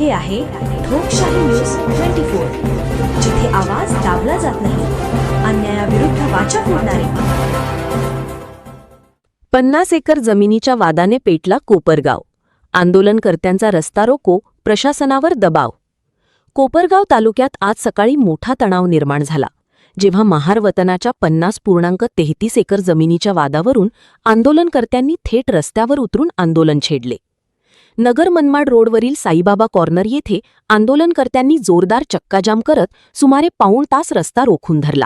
हे आहे ठोकशाही न्यूज 24, जिथे आवाज दाबला जात नाही, अन्यायाविरुद्ध वाचा फोडणारे. 50 एकर जमिनीच्या वादाने पेटला कोपरगाव. आंदोलनकर्त्यांचा रस्ता रोको, प्रशासनावर दबाव. कोपरगाव तालुक्यात आज सकाळी मोठा तणाव निर्माण झाला, जेव्हा महार वतनाच्या 50.33 एकर जमिनीच्या वादावरून आंदोलनकर्त्यांनी थेट रस्त्यावर उतरून आंदोलन छेडले. नगर मनमाड रोडवरील साईबाबा कॉर्नर येथे आंदोलनकर्त्यांनी जोरदार चक्काजाम करत सुमारे पाऊण तास रस्ता रोखून धरला.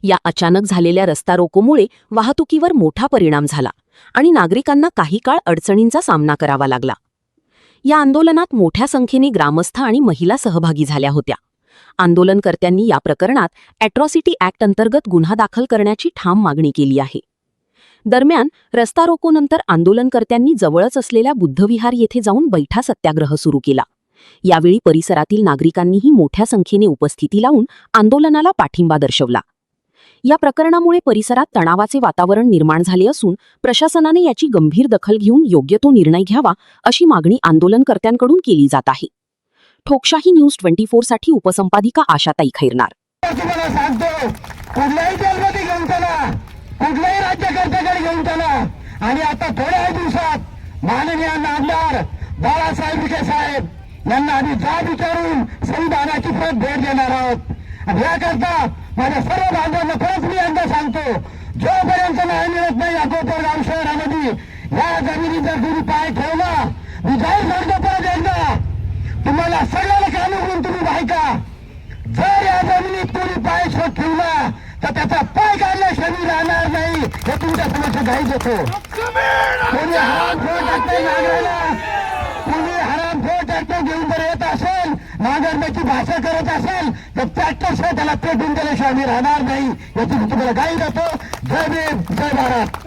या अचानक झालेल्या रस्ता रोकोमुळे वाहतुकीवर मोठा परिणाम झाला आणि नागरिकांना काही काळ अडचणींचा सामना करावा लागला. या आंदोलनात मोठ्या संख्येने ग्रामस्थ आणि महिला सहभागी झाल्या होत्या. आंदोलनकर्त्यांनी या प्रकरणात अॅट्रॉसिटी ॲक्ट अंतर्गत गुन्हा दाखल करण्याची ठाम मागणी केली आहे. दरम्यान रस्ता रोकोनंतर आंदोलनकर्त्यांनी जवळच असलेल्या बुद्धविहार येथे जाऊन बैठा सत्याग्रह सुरू केला. यावेळी परिसरातील नागरिकांनीही मोठ्या संख्येने उपस्थिती लावून आंदोलनाला पाठिंबा दर्शवला. या प्रकरणामुळे परिसरात तणावाचे वातावरण निर्माण झाले असून प्रशासनाने याची गंभीर दखल घेऊन योग्य तो निर्णय घ्यावा, अशी मागणी आंदोलनकर्त्यांकडून केली जात आहे. ठोकशाही न्यूज 24 साठी उपसंपादिका आशाताई खैरनार. कुठल्याही राज्यकर्त्याकडे घेऊन चला आणि आता थोड्या दिवसात माननीय आमदार बाळासाहेब विखे साहेब यांना आम्ही जाब विचारून संविधानाची प्रत भेट देणार आहोत. याकरता माझ्या सर्व बांधवांना परत मी एकदा सांगतो, जोपर्यंत न्याय मिळत नाही या कोपरगाव शहरामध्ये या जमिनीचा कुणी पाय ठेवला, मी जाहीर सांगतो परत एकदा, तुम्हाला सगळ्याला कानून तुम्ही ऐका, जर या जमिनीत कोणी पाय शोध ठेवला तर त्याचा पाय काढल्याशिवाय मी राहणार नाही, हे तुमच्या समोर घाईच होतो. कोणी हरामखोर ट्रॅक्टर नांगरायला, कोणी हरामखोर ट्रॅक्टर घेऊन जर येत असेल, नांगरण्याची भाषा करत असेल, तर ट्रॅक्टर त्याला पेटून दिल्याशिवाय मी राहणार नाही, याची मी तुम्हाला घाई देतो. जय भीम, जय भारत.